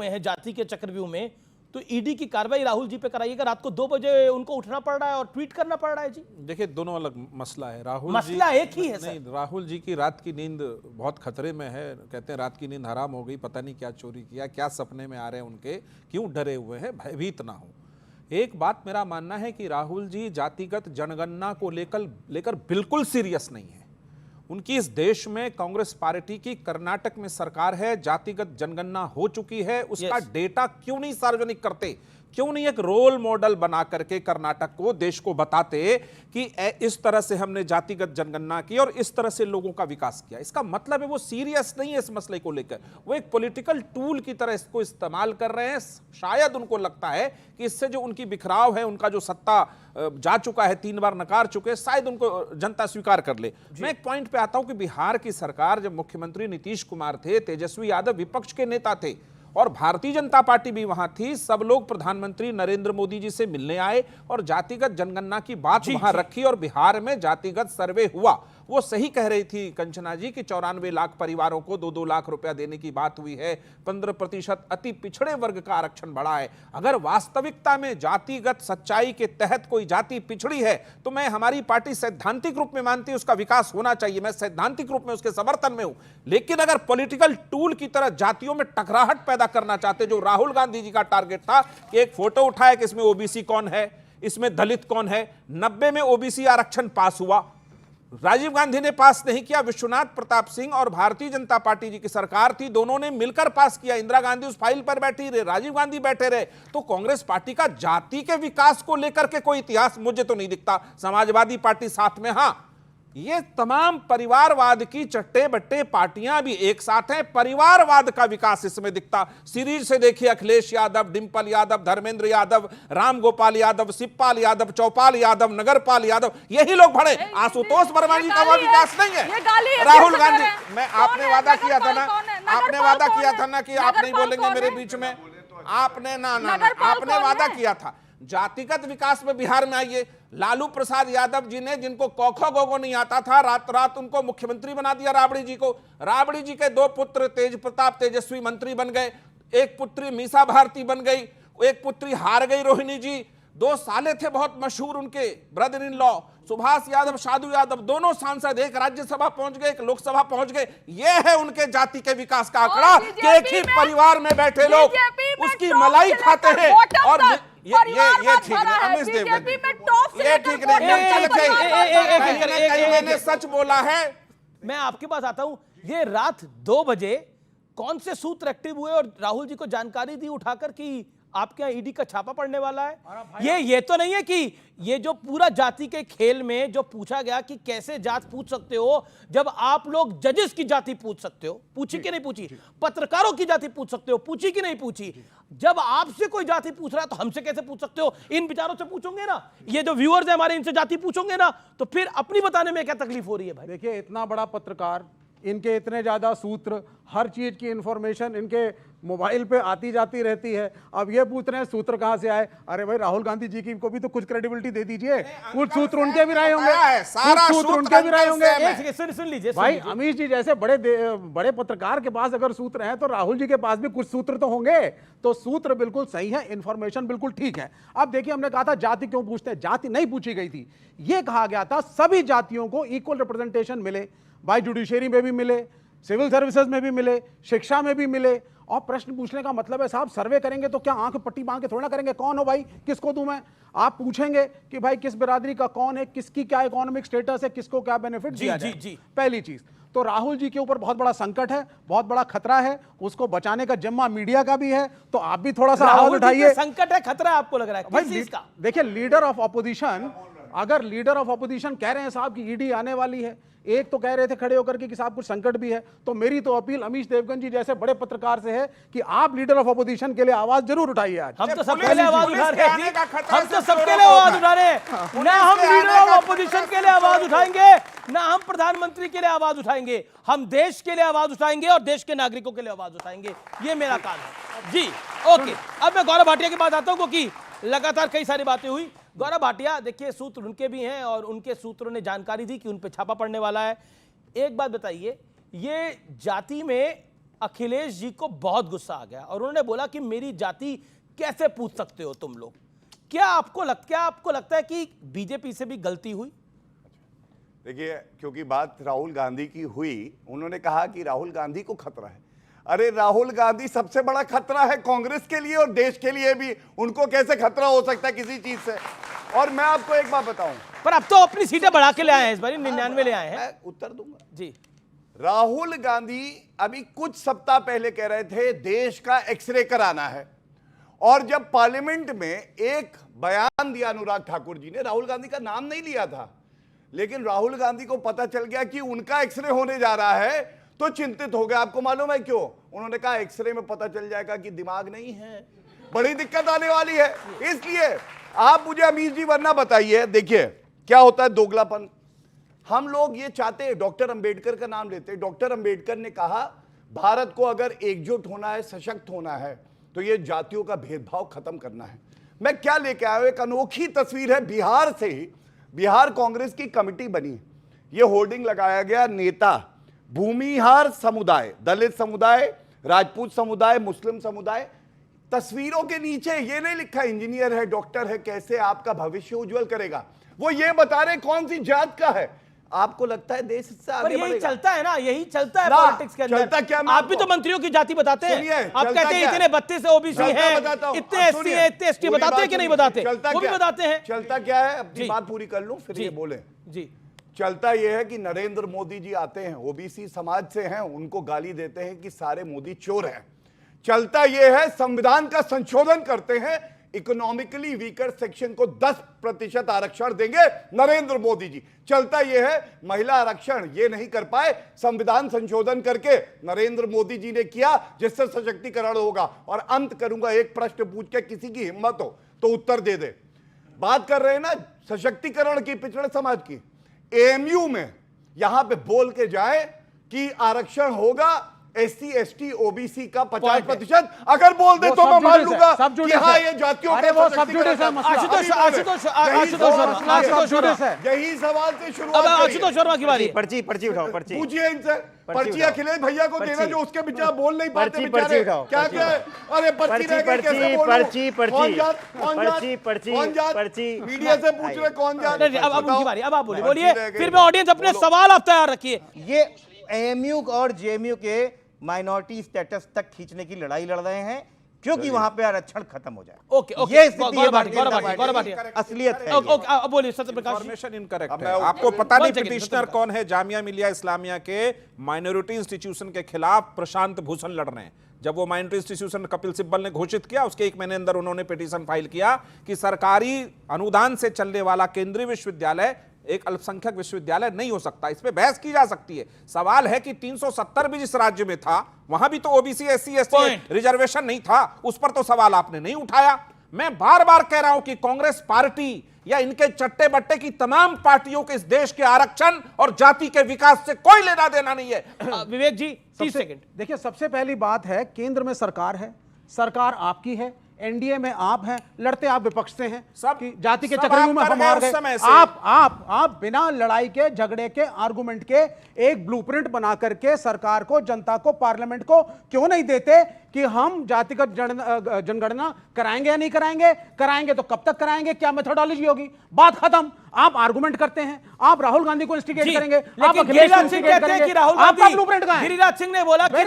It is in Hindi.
हुए हैं जाति के चक्रव्यूह में, तो ईडी की कार्रवाई राहुल जी पे कराइएगा। रात को 2 बजे उनको उठना पड़ रहा है और ट्वीट करना पड़ रहा है जी। देखिए, दोनों अलग मसला है। राहुल मसला जी, एक ही है नहीं, सर। राहुल जी की रात की नींद बहुत खतरे में है। कहते हैं रात की नींद हराम हो गई, पता नहीं क्या चोरी किया, क्या सपने में आ रहे हैं उनके, क्यों डरे हुए हैं, भयभीत ना हो। एक बात मेरा मानना है कि राहुल जी जातिगत जनगणना को लेकर बिल्कुल सीरियस नहीं है। उनकी इस देश में कांग्रेस पार्टी की कर्नाटक में सरकार है, जातिगत जनगणना हो चुकी है, उसका डेटा क्यों नहीं सार्वजनिक करते? क्यों नहीं एक रोल मॉडल बना करके कर्नाटक को, देश को बताते कि इस तरह से हमने जातिगत जनगणना की और इस तरह से लोगों का विकास किया? इसका मतलब है वो सीरियस नहीं है इस मसले को लेकर, वो एक पॉलिटिकल टूल की तरह इसको इस्तेमाल कर रहे हैं। शायद उनको लगता है कि इससे जो उनकी बिखराव है, उनका जो सत्ता जा चुका है, 3 बार नकार चुके, शायद उनको जनता स्वीकार कर ले। मैं एक पॉइंट पे आता हूं कि बिहार की सरकार, जब मुख्यमंत्री नीतीश कुमार थे, तेजस्वी यादव विपक्ष के नेता थे और भारतीय जनता पार्टी भी वहां थी, सब लोग प्रधानमंत्री नरेंद्र मोदी जी से मिलने आए और जातिगत जनगणना की बात वहां रखी और बिहार में जातिगत सर्वे हुआ। वो सही कह रही थी कंचना जी कि 94 लाख परिवारों को 2-2 लाख रुपया देने की बात हुई है, 15% अति पिछड़े वर्ग का आरक्षण बढ़ा है। अगर वास्तविकता में जातिगत सच्चाई के तहत कोई जाति पिछड़ी है तो मैं, हमारी पार्टी सैद्धांतिक रूप में मानती है उसका विकास होना चाहिए, मैं सैद्धांतिक रूप में उसके समर्थन में हूं। लेकिन अगर पॉलिटिकल टूल की तरह जातियों में टकराहट पैदा करना चाहते, जो राहुल गांधी जी का टारगेट था कि एक फोटो उठाया कि इसमें ओबीसी कौन है, इसमें दलित कौन है, 90 में ओबीसी आरक्षण पास हुआ, राजीव गांधी ने पास नहीं किया, विश्वनाथ प्रताप सिंह और भारतीय जनता पार्टी जी की सरकार थी, दोनों ने मिलकर पास किया। इंदिरा गांधी उस फाइल पर बैठी रहे, राजीव गांधी बैठे रहे। तो कांग्रेस पार्टी का जाति के विकास को लेकर के कोई इतिहास मुझे तो नहीं दिखता। समाजवादी पार्टी साथ में, हां, ये तमाम परिवारवाद की चट्टे बट्टे पार्टियां भी एक साथ हैं, परिवारवाद का विकास इसमें दिखता। सीरीज से देखिए, अखिलेश यादव, डिंपल यादव, धर्मेंद्र यादव, राम गोपाल यादव, शिवपाल यादव, चौपाल यादव, नगरपाल यादव, यही लोग भरे। आशुतोष वर्मा जी का वह विकास नहीं है। राहुल गांधी, मैं, आपने वादा किया था ना, आपने वादा किया था ना कि आप नहीं बोलेंगे मेरे बीच में, आपने आपने वादा किया था जातिगत विकास में बिहार में आइए। लालू प्रसाद यादव जी ने, जिनको कोखो गोगो नहीं आता था, रात रात उनको मुख्यमंत्री बना दिया राबड़ी जी को। राबड़ी जी के 2 पुत्र तेज प्रताप तेजस्वी मंत्री बन गए, एक पुत्री मीसा भारती बन गई, एक पुत्री हार गई रोहिणी जी। 2 साले थे बहुत मशहूर उनके brother in law, Subhash Yadav, Sadhu Yadav, दोनों सांसद, एक राज्यसभा पहुंच गए, एक लोकसभा पहुंच गए। ये है उनके जाति के विकास का आंकड़ा कि एक ही परिवार में बैठे लोग उसकी मलाई खाते हैं। और ये ठीक नहीं, अमिश देवगन, ये ठीक नहीं, मैंने सच बोला है। मैं आपके पास आता हूं, ये रात 2 बजे कौन से सूत्र एक्टिव हुए और राहुल जी को जानकारी दी उठाकर कि आपके यहाँ ईडी का छापा पड़ने वाला है? ये तो नहीं है कि ये जो पूरा जाति के खेल में जो पूछा गया कि कैसे जात पूछ सकते हो, जब आप लोग जजेस की जाति पूछ सकते हो, पूछी कि नहीं पूछी, पत्रकारों की जाति पूछ सकते हो, पूछी कि नहीं पूछी, जब आपसे कोई जाति पूछ रहा है तो हमसे कैसे पूछ सकते हो? इन विचारों से पूछोगे ना, ये जो व्यूअर्स है हमारे, इनसे जाति पूछोगे ना, तो फिर अपनी बताने में क्या तकलीफ हो रही है भाई? देखिए, इतना बड़ा पत्रकार, इनके इतने ज्यादा सूत्र, हर चीज की इंफॉर्मेशन इनके मोबाइल पे आती जाती रहती है। अब ये पूछ रहे हैं सूत्र कहां से आए? अरे भाई, राहुल गांधी जी की को भी तो कुछ क्रेडिबिलिटी दे दीजिए, कुछ सूत्र उनके भी रहे होंगे, कुछ सूत्र उनके भी रहे होंगे। सुन लीजिए भाई, अमीश जी जैसे बड़े पत्रकार के पास अगर सूत्र हैं तो राहुल जी के पास भी कुछ सूत्र तो होंगे। तो सूत्र बिल्कुल सही है, इंफॉर्मेशन बिल्कुल ठीक है। अब देखिए, हमने कहा था जाति क्यों पूछते हैं, जाति नहीं पूछी गई थी, ये कहा गया था सभी जातियों को इक्वल रिप्रेजेंटेशन मिले, भाई जुडिशरी में भी मिले, सिविल सर्विसेज में भी मिले, शिक्षा में भी मिले। और प्रश्न पूछने का मतलब है, साहब सर्वे करेंगे तो क्या आंख पट्टी बांध के थोड़ा ना करेंगे, कौन हो भाई, किसको दूं मैं? आप पूछेंगे कि भाई किस बिरादरी का कौन है, किसकी क्या इकोनॉमिक स्टेटस है, किसको क्या बेनिफिट दिया जाए। जी। पहली चीज तो राहुल जी के ऊपर बहुत बड़ा संकट है, बहुत बड़ा खतरा है, उसको बचाने का जिम्मा मीडिया का भी है। तो आप भी थोड़ा सा आवाज उठाइए। संकट है, खतरा आपको लग रहा है किस चीज का? देखिए, लीडर ऑफ ऑपोजिशन, अगर लीडर ऑफ ऑपोजिशन कह रहे हैं साहब की ईडी आने वाली है, एक तो कह रहे थे खड़े होकर के कि साहब कुछ संकट भी है, तो मेरी तो अपील अमीश देवगन जी जैसे बड़े पत्रकार से है कि आप लीडर ऑफ ऑपोजिशन के लिए आवाज जरूर उठाइए। आज हम तो सबके लिए आवाज उठा रहे हैं, हम तो सबके लिए आवाज उठा रहे हैं। ना हम लीडर ऑफ ऑपोजिशन के लिए आवाज उठाएंगे, ना हम प्रधानमंत्री के लिए आवाज उठाएंगे, हम देश के लिए आवाज उठाएंगे और देश के नागरिकों के लिए आवाज उठाएंगे। ये मेरा काम है जी। ओके, अब मैं गौरव भाटिया की बात आता हूं, क्योंकि लगातार कई सारी बातें हुई। गौरव भाटिया, देखिए सूत्र उनके भी हैं और उनके सूत्रों ने जानकारी दी कि उन पे छापा पड़ने वाला है। एक बात बताइए, ये जाति में अखिलेश जी को बहुत गुस्सा आ गया और उन्होंने बोला कि मेरी जाति कैसे पूछ सकते हो तुम लोग। क्या आपको लगता है कि बीजेपी से भी गलती हुई? देखिए, क्योंकि बात राहुल गांधी की हुई, उन्होंने कहा कि राहुल गांधी को खतरा है। अरे राहुल गांधी सबसे बड़ा खतरा है कांग्रेस के लिए और देश के लिए भी। उनको कैसे खतरा हो सकता है किसी चीज से? और मैं आपको एक बात बताऊं, पर अब तो अपनी सीटें बढ़ा के ले आए हैं, इस बार 99 ले आए हैं। मैं उत्तर दूंगा जी। राहुल गांधी अभी कुछ सप्ताह पहले कह रहे थे देश का एक्सरे कराना है, और जब पार्लियामेंट में एक बयान दिया अनुराग ठाकुर जी ने, राहुल गांधी का नाम नहीं लिया था, लेकिन राहुल गांधी को पता चल गया कि उनका एक्सरे होने जा रहा है तो चिंतित हो गया। आपको मालूम है क्यों? उन्होंने कहा एक्सरे में पता चल जाएगा कि दिमाग नहीं है, बड़ी दिक्कत आने वाली है। इसलिए आप मुझे अमीर जी वरना बताइए, देखिए क्या होता है दोगलापन। हम लोग ये चाहते हैं, डॉक्टर अंबेडकर का नाम लेते हैं। डॉक्टर अंबेडकर ने कहा भारत को अगर एकजुट होना है, सशक्त होना है, तो ये जातियों का भेदभाव खत्म करना है। मैं क्या लेके आया हूं, एक अनोखी तस्वीर है बिहार से ही। बिहार कांग्रेस की कमेटी बनी, ये होर्डिंग लगाया गया, नेता भूमिहार समुदाय, दलित समुदाय, राजपूत समुदाय, मुस्लिम समुदाय। तस्वीरों के नीचे ये नहीं लिखा इंजीनियर है, डॉक्टर है, कैसे आपका भविष्य उज्जवल करेगा। वो ये बता रहे कौन सी जात का है। आपको लगता है देश इससे आगे यही बढ़ेगा? चलता है ना, यही चलता है ना, पॉलिटिक्स के अंदर। चलता क्या मैं आप भी आपको- तो मंत्रियों की जाति बताते हैं। सुनिए, आप चलता कहते हैं क्या? इतने 32 ओबीसी चलता हैं, बताता हूं। इतने अब एससी सुनिए, हैं, इतने एसटी पूरी बताते बात हैं कि नहीं सुनिए। बताते? चलता वो भी क्या? बताते हैं। चलता क्या है, अपनी जी। बात पूरी कर लूं फिर जी। ये बोले। जी। चलता यह है कि नरेंद्र मोदी जी आते हैं, ओबीसी समाज से हैं, उनको गाली देते हैं कि सारे मोदी चोर हैं। चलता यह है संविधान का संशोधन करते हैं, इकोनॉमिकली वीकर सेक्शन को 10% आरक्षण देंगे नरेंद्र मोदी जी। चलता यह है महिला आरक्षण ये नहीं कर पाए, संविधान संशोधन करके नरेंद्र मोदी जी ने किया, जिससे सशक्तिकरण होगा। और अंत करूंगा, एक प्रश्न पूछ के किसी की हिम्मत हो तो उत्तर दे दे। बात कर रहे हैं ना सशक्तिकरण की, पिछड़े समाज की। एएमयू में यहां पे बोल के जाए कि आरक्षण होगा एससी एसटी ओबीसी का 50%, अगर बोल दे तो मैं मान लूंगा कि हाँ ये जातियों अरे वो सब्जुडिस है मसला। यही सवाल से शुरू। अब आशुतोष शर्मा की बारी। पर्ची उठाओ, पर्ची पूछिए इनसे, पर्ची अखिलेश भैया को देना जो उसके बीच आप बोल नहीं पाते पर्ची बेचारे। उठाओ, क्या क्या है? अरे पर्ची रह गई, कैसे बोलूं? कौन जात? मीडिया से पूछ रहे कौन जात? अब उनकी बारी, अब आप पर्ची बोलिए, रह गई। फिर मैं ऑडियंस अपने सवाल आप तैयार रखिए। ये एएमयू और जेएमयू के माइनॉरिटी स्टेटस तक खींचने की लड़ाई लड़ रहे हैं, क्योंकि वहां पे आरक्षण खत्म हो जाए। Okay, okay. ये स्थिति है गौरव भारतीय भाटिया, जनता गौरव पार्टी भाटिया। की। असलियत है ओके, ये। ओके, अब बोलिए सत्यप्रकाश जी। इन्फॉर्मेशन इनकरेक्ट अब है। मैं- आपको पता नहीं One second, पिटिशनर सत्यप्रकाश। कौन है? जामिया मिलिया इस्लामिया के माइनॉरिटी इंस्टीट्यूशन के खिलाफ प्रशांत भूषण लड़ रहे हैं। जब वो माइनॉरिटी इंस्टीट्यूशन कपिल सिब्बल ने घोषित किया, उसके एक महीने अंदर उन्होंने पिटीशन फाइल किया कि सरकारी अनुदान से चलने वाला केंद्रीय विश्वविद्यालय एक अल्पसंख्यक विश्वविद्यालय नहीं हो सकता। इस पे बहस की जा सकती है। सवाल है कि 370 भी जिस राज्य में था, वहां भी तो OBC SC ST Point. Reservation नहीं था, उस पर तो सवाल आपने नहीं उठाया। मैं बार बार कह रहा हूं कि कांग्रेस पार्टी या इनके चट्टे बट्टे की तमाम पार्टियों के इस देश के आरक्षण और जाति के विकास से कोई लेना देना नहीं है। विवेक जी 30 सेकंड। देखिए, सबसे पहली बात है, केंद्र में सरकार है, सरकार आपकी है, एनडीए में आप हैं, लड़ते आप विपक्ष से हैं। सब- कि जाति के सब चक्रव्यूह में आप कर हम गए हार उस गए। समय से। आप बिना लड़ाई के, झगड़े के, आर्गुमेंट के एक ब्लूप्रिंट बना करके सरकार को, जनता को, पार्लियामेंट को क्यों नहीं देते कि हम जातिगत जनगणना कराएंगे या नहीं कराएंगे? कराएंगे तो कब तक कराएंगे? क्या मेथोडोलॉजी होगी? बात खत्म। आप आर्गुमेंट करते हैं, आप राहुल गांधी को इंस्टिगेट जी, करेंगे, आप लेकिन अखिलेश को गिरिराज सिंह इंस्टिगेट कहते हैं कि करेंगे। राहुल आपका गांधी, ब्लूप्रिंट कहां है? गिरिराज सिंह ने बोला कि